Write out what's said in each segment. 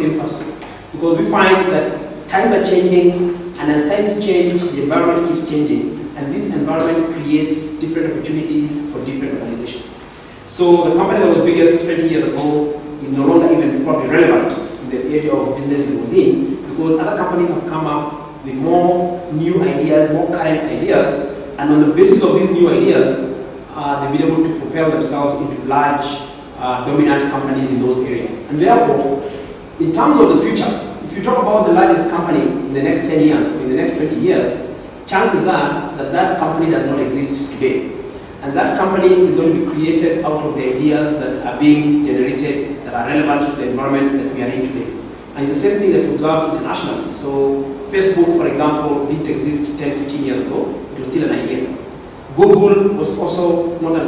same person. Because we find that times are changing, and as times change, the environment keeps changing, and this environment creates different opportunities for different organizations. So the company that was biggest 20 years ago is no longer even probably relevant in the area of business it was in, because other companies have come up with more new ideas, more current ideas, and on the basis of these new ideas, they've been able to propel themselves into large, dominant companies in those areas. And therefore, in terms of the future, if you talk about the largest company in the next 10 years, or in the next 20 years, chances are that that company does not exist today. And that company is going to be created out of the ideas that are being generated, that are relevant to the environment that we are in today. And the same thing that we observe internationally. So Facebook, for example, didn't exist 10, 15 years ago. It was still an idea. Google was also not a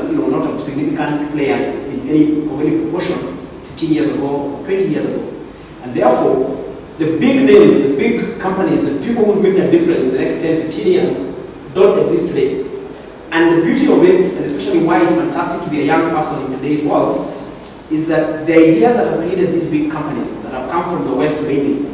significant player in any proportion 15 years ago, or 20 years ago. And therefore, the big names, the big companies, the people who make a difference in the next 10, 15 years don't exist today. And the beauty of it, and especially why it's fantastic to be a young person in today's world, is that the ideas that have created these big companies that have come from the West mainly,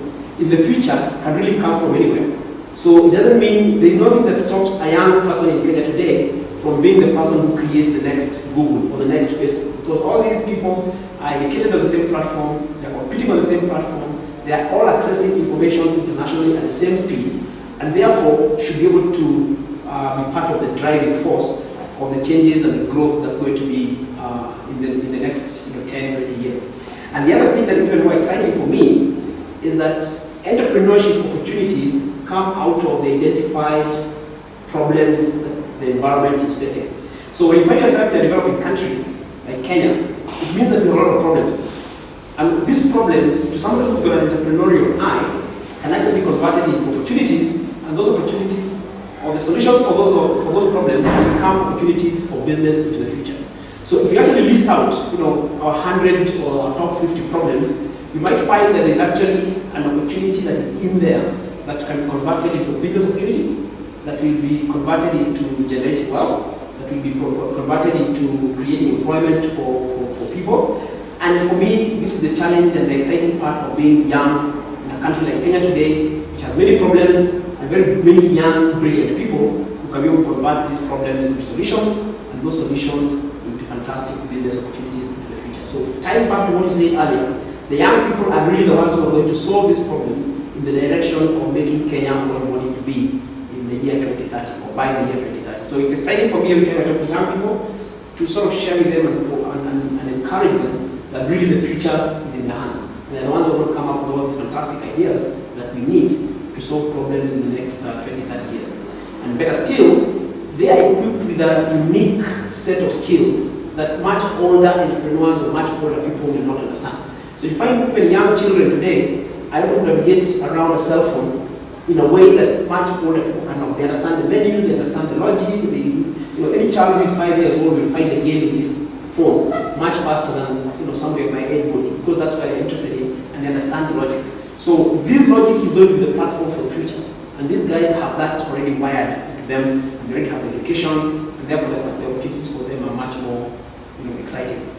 in the future can really come from anywhere. So it doesn't mean, there's nothing that stops a young person in Kenya today from being the person who creates the next Google or the next Facebook. Because all these people are educated on the same platform, they're competing on the same platform, they are all accessing information internationally at the same speed, and therefore should be able to be part of the driving force of the changes and the growth that's going to be in the next 10, 20 years. And the other thing that is even more exciting for me is that entrepreneurship opportunities come out of the identified problems that the environment is facing. So when you find yourself in a developing country like Kenya, it means that there are a lot of problems. And these problems, to somebody who's got an entrepreneurial eye, can actually be converted into opportunities, and those opportunities, or the solutions for those problems, can become opportunities for business into the future. So if you actually list out, our 100 or our top 50 problems, you might find that there's actually an opportunity that is in there that can be converted into a business opportunity, that will be converted into generating wealth, that will be converted into creating employment for people. And for me, this is the challenge and the exciting part of being young in a country like Kenya today, which has many problems and very many young, brilliant people who can be able to convert these problems into solutions, and those solutions into fantastic business opportunities into the future. So tying back to what you said earlier, the young people are really the ones who are going to solve these problems in the direction of making Kenya what we want it to be in the year 2030, or by the year 2030. So it's exciting for me every time I talk to young people to sort of share with them and encourage them that really the future is in their hands. They're the ones who will come up with all these fantastic ideas that we need to solve problems in the next 20, 30 years. And better still, they are equipped with a unique set of skills that much older entrepreneurs or much older people will not understand. So you find even young children today are able to navigate around a cell phone in a way that much older people cannot. They understand the menus, they understand the logic. Any child who is 5 years old will find a game in his phone much faster than somebody of my age would, because that's what they're interested in and they understand the logic. So this logic is going to be the platform for the future, and these guys have that already wired into them, and they already have the education, and therefore the opportunities for them are much more exciting.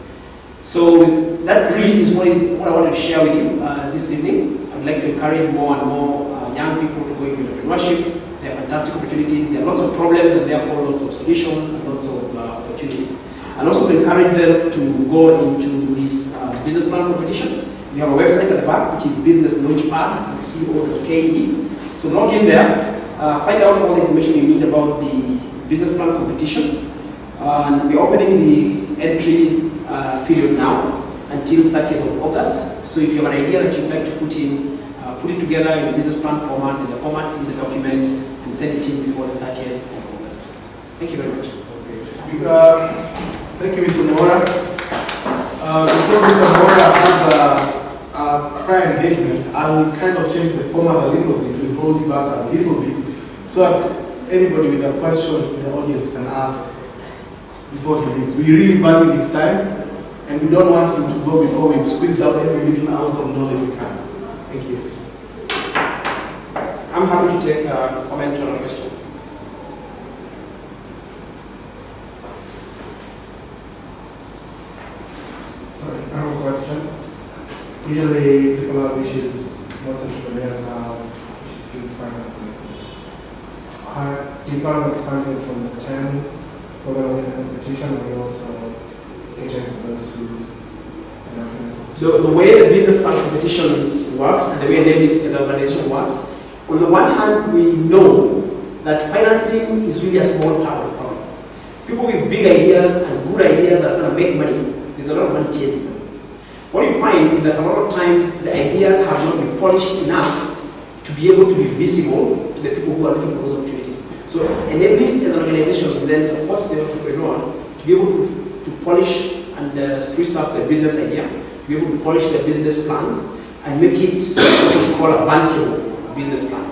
So that really is what I wanted to share with you this evening. I'd like to encourage more and more young people to go into entrepreneurship. There are fantastic opportunities, there are lots of problems, and therefore lots of solutions and lots of opportunities. And also to encourage them to go into this business plan competition. We have a website at the back, which is businesslaunchpad.co.ke. So log in there, find out all the information you need about the business plan competition. And we're opening the entry period now until 30th of August. So if you have an idea that you'd like to put it together in a business plan format, in the format in the document, and send it in before the 30th of August. Thank you very much. Okay. Thank you, Mr. Mora. Before Mr. Mora has a prior engagement, I will kind of change the format a little bit, to hold you back a little bit, so that anybody with a question in the audience can ask before he leaves. We really value his time, and we don't want him to go before we squeeze out every little ounce of knowledge we can. Thank you. I'm happy to take a comment or a question. Sorry, I have a question. Usually people have issues, most entrepreneurs have issues with financing. You kind of expanded from the 10 program in competition, and you also agent those who the way the business plan competition works and the way NEBIS as an organization works, on the one hand, we know that financing is really a small part of the problem. People with big ideas and good ideas that are going to make money, there's a lot of money chasing them. What you find is that a lot of times the ideas have not been polished enough to be able to be visible to the people who are looking for those opportunities. So NEBIS as an organization then supports the entrepreneur to be able to polish and spruce up the business idea, to be able to polish the business plan and make it what we call a bankable business plan.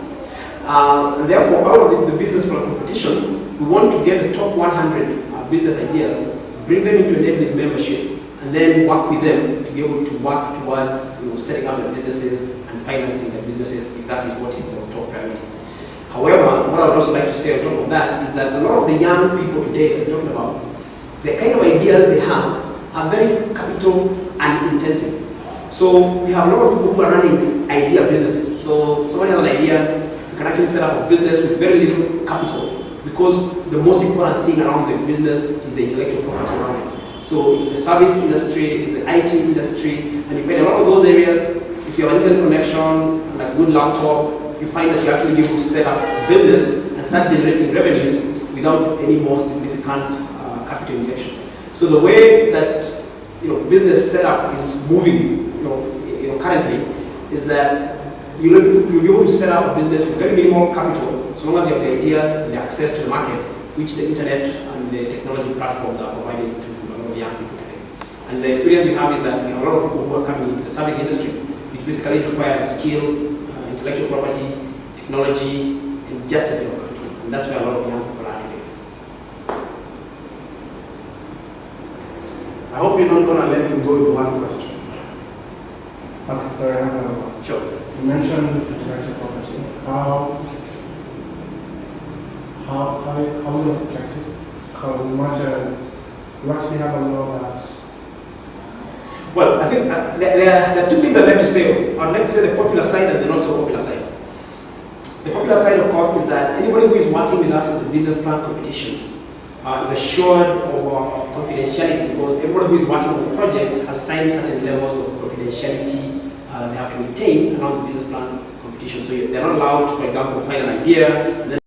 And therefore, out of the business plan competition, we want to get the top 100 business ideas, bring them into NEBIS membership, and then work with them to be able to work towards setting up the businesses and financing the businesses if that is what is the top priority. However, what I would also like to say on top of that is that a lot of the young people today that we're talking about, the kind of ideas they have are very capital and intensive. So we have a lot of people who are running idea businesses. So somebody has an idea, you can actually set up a business with very little capital because the most important thing around the business is the intellectual property around it. So it's the service industry, it's the IT industry, and you find a lot of those areas, if you have an internet connection and a good laptop, you find that you actually be able to set up a business and start generating revenues without any more significant capital injection. So the way that business setup is moving currently is that you'll be able to set up a business with very minimal capital so long as you have the ideas and the access to the market, which the internet and the technology platforms are providing to a lot of young people today. And the experience we have is that a lot of people who are coming into the service industry, which basically requires skills, intellectual property, technology, and just a bit of capital. And that's where a lot of young people are today. I hope you're not going to let him go with one question. Okay, sorry, I have another one. Sure. You mentioned intellectual property. How is it protected? Because as much as you actually have a law that... Well, I think there are two things I'd like to say. I'd like to say the popular side and the not so popular side. The popular side, of course, is that anybody who is working with us in the business plan competition is assured of confidentiality because everybody who is working on the project has signed certain levels of confidentiality they have to maintain around the business plan competition. So they're not allowed, for example, to find an idea and then